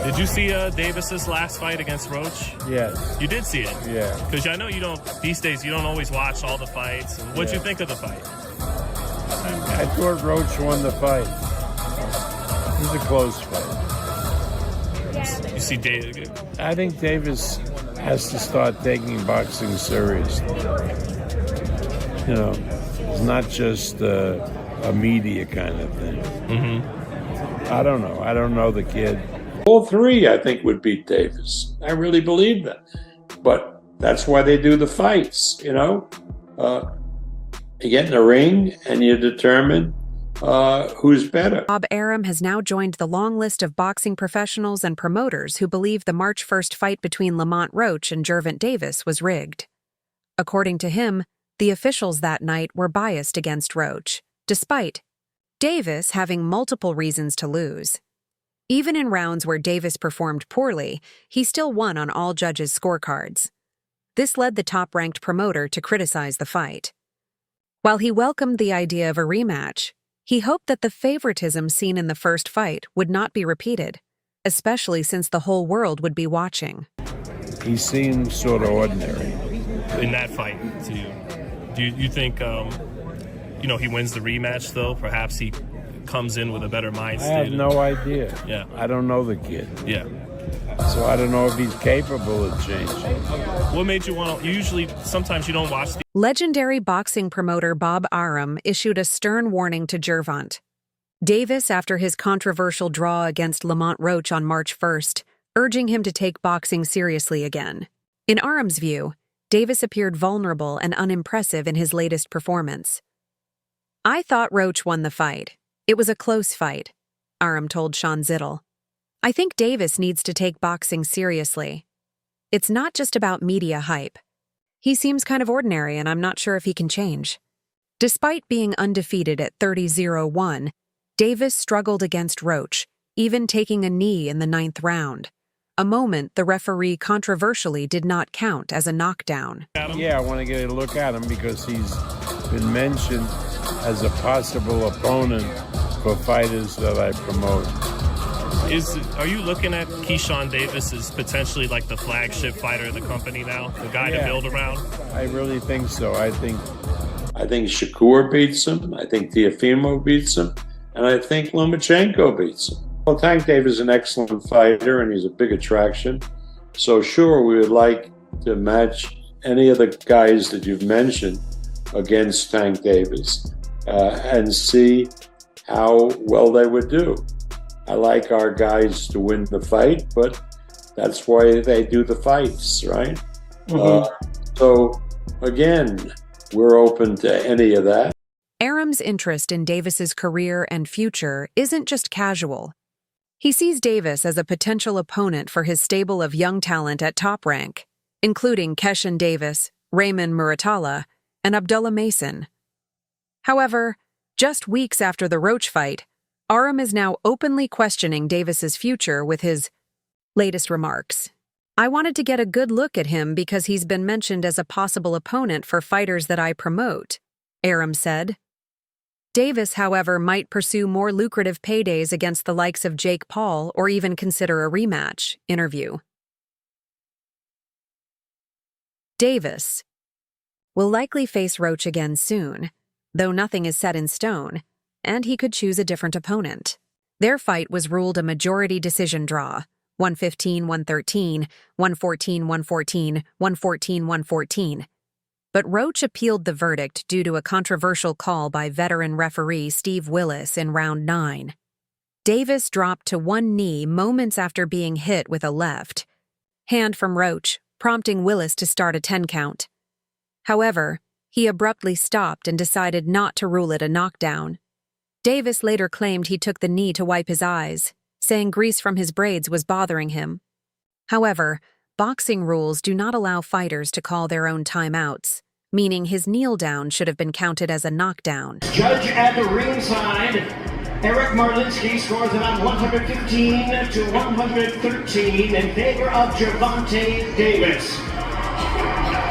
Did you see Davis's last fight against Roach? Yes. You did see it? Yeah. Because I know you don't, these days, you don't always watch all the fights. And what'd you think of the fight? I thought Roach won the fight. It was a close fight. You see Davis? I think Davis has to start taking boxing seriously. You know, it's not just a media kind of thing. Mm-hmm. I don't know. I don't know the kid. All three, I think, would beat Davis. I really believe that. But that's why they do the fights, you know? You get in the ring and you determine who's better. Bob Arum has now joined the long list of boxing professionals and promoters who believe the March 1st fight between Lamont Roach and Gervonta was rigged. According to him, the officials that night were biased against Roach, despite Davis having multiple reasons to lose. Even in rounds where Davis performed poorly, he still won on all judges' scorecards. This led the top-ranked promoter to criticize the fight. While he welcomed the idea of a rematch, he hoped that the favoritism seen in the first fight would not be repeated, especially since the whole world would be watching. He seems sort of ordinary. In that fight, to you. Do you think, he wins the rematch, though? Perhaps he comes in with a better mind state? I have no idea. Yeah. I don't know the kid. Yeah. So I don't know if he's capable of changing. What made you want to... sometimes you don't watch the... Legendary boxing promoter Bob Arum issued a stern warning to Gervonta Davis after his controversial draw against Lamont Roach on March 1st, urging him to take boxing seriously again. In Arum's view, Davis appeared vulnerable and unimpressive in his latest performance. "I thought Roach won the fight. It was a close fight," Arum told Sean Zittel. "I think Davis needs to take boxing seriously. It's not just about media hype. He seems kind of ordinary and I'm not sure if he can change." Despite being undefeated at 30-01, Davis struggled against Roach, even taking a knee in the 9th round. A moment the referee controversially did not count as a knockdown. Yeah, I want to get a look at him because he's been mentioned as a possible opponent for fighters that I promote. Are you looking at Keyshawn Davis as potentially like the flagship fighter of the company now? The guy to build around? I really think so. I think Shakur beats him. I think Teofimo beats him. And I think Lomachenko beats him. Well, Tank Davis is an excellent fighter, and he's a big attraction. So sure, we would like to match any of the guys that you've mentioned against Tank Davis and see how well they would do. I like our guys to win the fight, but that's why they do the fights, right? So again, we're open to any of that. Arum's interest in Davis's career and future isn't just casual. He sees Davis as a potential opponent for his stable of young talent at Top Rank, including Keshan Davis, Raymond Muratalla, and Abdullah Mason. However, just weeks after the Roach fight, Arum is now openly questioning Davis's future with his latest remarks. "I wanted to get a good look at him because he's been mentioned as a possible opponent for fighters that I promote," Arum said. Davis, however, might pursue more lucrative paydays against the likes of Jake Paul or even consider a rematch. Interview. Davis will likely face Roach again soon, though nothing is set in stone, and he could choose a different opponent. Their fight was ruled a majority decision draw, 115-113, 114-114, 114-114. But Roach appealed the verdict due to a controversial call by veteran referee Steve Willis in round 9. Davis dropped to one knee moments after being hit with a left hand from Roach, prompting Willis to start a 10 count. However, he abruptly stopped and decided not to rule it a knockdown. Davis later claimed he took the knee to wipe his eyes, saying grease from his braids was bothering him. However, boxing rules do not allow fighters to call their own timeouts, meaning his kneel down should have been counted as a knockdown. Judge at the ringside, Eric Marlinski scores about 115 to 113 in favor of Gervonta Davis.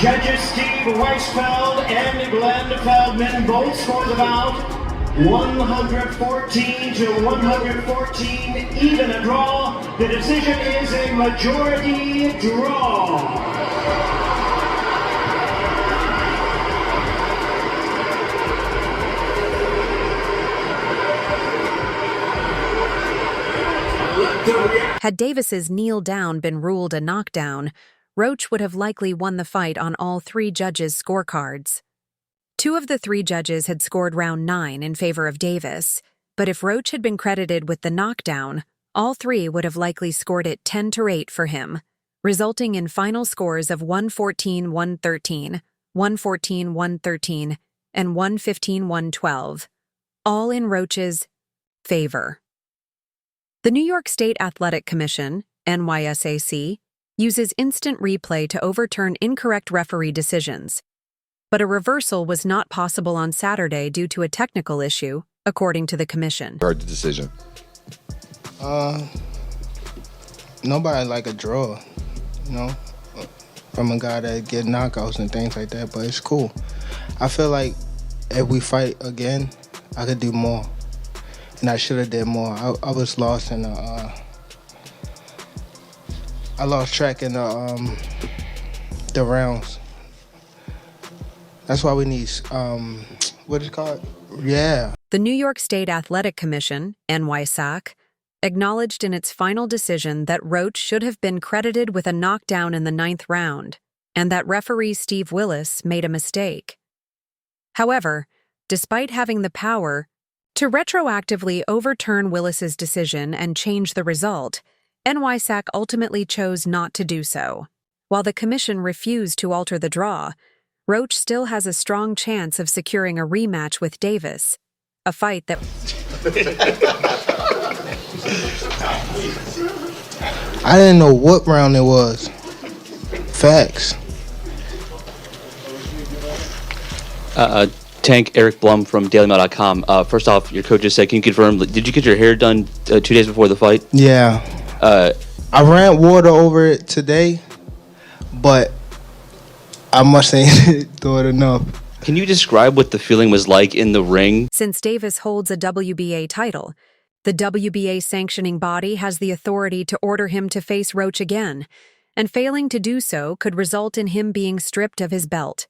Judges Steve Weisfeld and Glenn Feldman both scores about 114 to 114, even a draw. The decision is a majority draw. Had Davis's kneel down been ruled a knockdown, Roach would have likely won the fight on all three judges' scorecards. Two of the three judges had scored round 9 in favor of Davis, but if Roach had been credited with the knockdown, all three would have likely scored it 10-8 for him, resulting in final scores of 114-113, 114-113, and 115-112, all in Roach's favor. The New York State Athletic Commission, NYSAC, uses instant replay to overturn incorrect referee decisions, but a reversal was not possible on Saturday due to a technical issue, according to the commission. Heard the decision. Nobody like a draw, from a guy that get knockouts and things like that, but it's cool. I feel like if we fight again, I could do more, and I should have did more. I was lost in I lost track in the rounds. That's why we need, what is it called? Yeah. The New York State Athletic Commission, NYSAC, acknowledged in its final decision that Roach should have been credited with a knockdown in the 9th round, and that referee Steve Willis made a mistake. However, despite having the power to retroactively overturn Willis's decision and change the result, NYSAC ultimately chose not to do so. While the commission refused to alter the draw, Roach still has a strong chance of securing a rematch with Davis, a fight that... I didn't know what round it was. Facts. Tank, Eric Blum from DailyMail.com. First off, your coach just said, can you confirm, did you get your hair done 2 days before the fight? Yeah. I ran water over it today, but I must ain't do it enough. Can you describe what the feeling was like in the ring? Since Davis holds a WBA title, the WBA sanctioning body has the authority to order him to face Roach again, and failing to do so could result in him being stripped of his belt.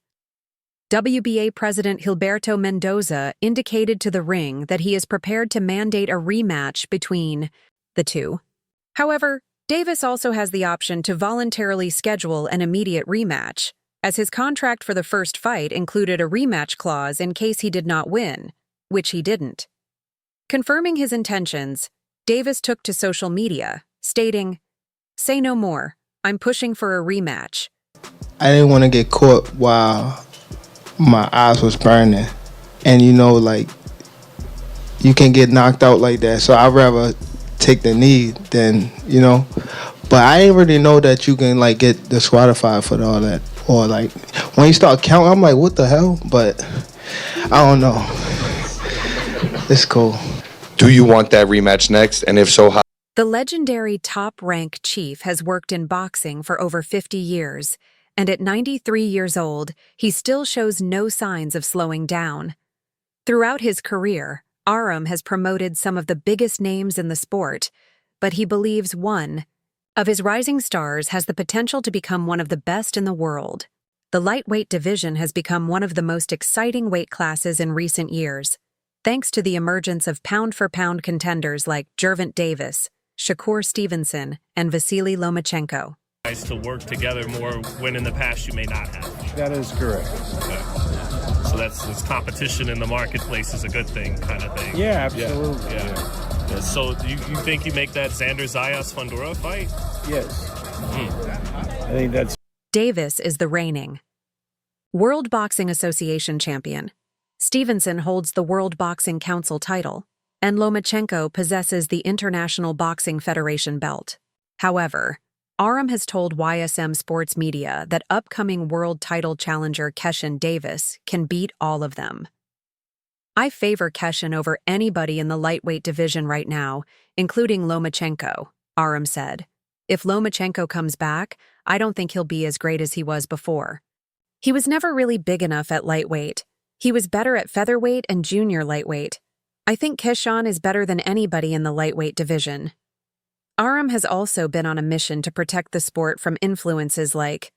WBA President Gilberto Mendoza indicated to the ring that he is prepared to mandate a rematch between the two. However, Davis also has the option to voluntarily schedule an immediate rematch, as his contract for the first fight included a rematch clause in case he did not win, which he didn't. Confirming his intentions, Davis took to social media, stating, "Say no more. I'm pushing for a rematch." I didn't want to get caught while my eyes was burning. And you can get knocked out like that. So I'd rather take the knee than, But I didn't really know that you can get disqualified for all that. Or when you start counting, I'm like, what the hell? But I don't know. It's cool. Do you want that rematch next? And if so, how? The legendary top-rank chief has worked in boxing for over 50 years, and at 93 years old, he still shows no signs of slowing down. Throughout his career, Arum has promoted some of the biggest names in the sport, but he believes one of his rising stars has the potential to become one of the best in the world. The lightweight division has become one of the most exciting weight classes in recent years, thanks to the emergence of pound-for-pound contenders like Gervonta, Shakur Stevenson, and Vasily Lomachenko. Guys to work together more when in the past you may not have. That is correct. Okay. So that's competition in the marketplace is a good thing, kind of thing. Yeah, absolutely. Yeah. So you think you make that Xander Zayas Fundora fight? Yes. I think that's... Davis is the reigning World Boxing Association champion. Stevenson holds the World Boxing Council title, and Lomachenko possesses the International Boxing Federation belt. However, Arum has told YSM Sports Media that upcoming world title challenger Keshin Davis can beat all of them. "I favor Keshin over anybody in the lightweight division right now, including Lomachenko," Arum said. "If Lomachenko comes back, I don't think he'll be as great as he was before. He was never really big enough at lightweight. He was better at featherweight and junior lightweight, I think Keshan is better than anybody in the lightweight division. Arum has also been on a mission to protect the sport from influences like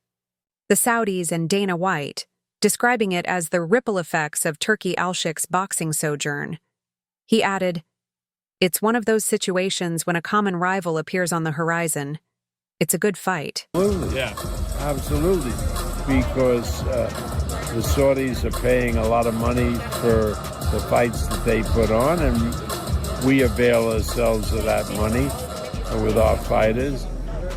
the Saudis and Dana White, describing it as the ripple effects of Turki Alshik's boxing sojourn. He added, "It's one of those situations when a common rival appears on the horizon. It's a good fight." Absolutely. Yeah. Absolutely. Because the Saudis are paying a lot of money for the fights that they put on, and we avail ourselves of that money with our fighters.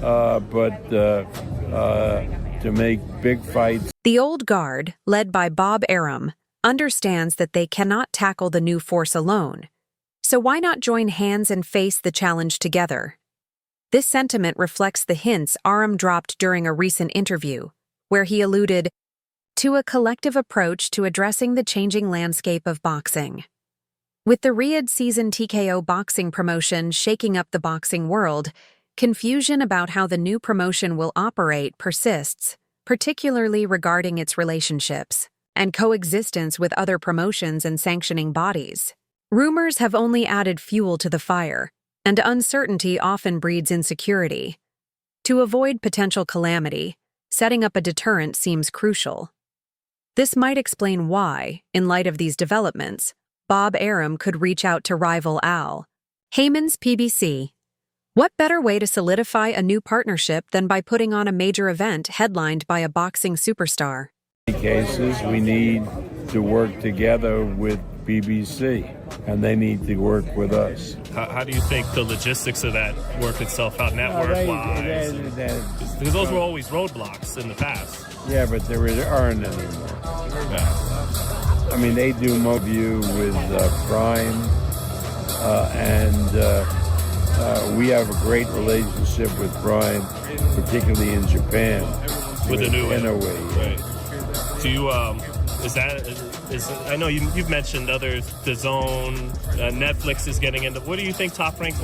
But to make big fights. The old guard, led by Bob Arum, understands that they cannot tackle the new force alone. So why not join hands and face the challenge together? This sentiment reflects the hints Arum dropped during a recent interview, where he alluded to a collective approach to addressing the changing landscape of boxing. With the Riyadh season TKO boxing promotion shaking up the boxing world, confusion about how the new promotion will operate persists, particularly regarding its relationships and coexistence with other promotions and sanctioning bodies. Rumors have only added fuel to the fire, and uncertainty often breeds insecurity. To avoid potential calamity, setting up a deterrent seems crucial. This might explain why, in light of these developments, Bob Arum could reach out to rival Al Heyman's PBC. What better way to solidify a new partnership than by putting on a major event headlined by a boxing superstar? In cases, we need to work together with BBC, and they need to work with us. How do you think the logistics of that work itself out network-wise? Because those were always roadblocks in the past. Yeah, but there aren't anymore. Yeah. I mean, they do Moview with Prime, and we have a great relationship with Prime, particularly in Japan. With the new Inouye. Right. Do you, I know you've mentioned others, DAZN, Netflix is getting into, what do you think Top Rank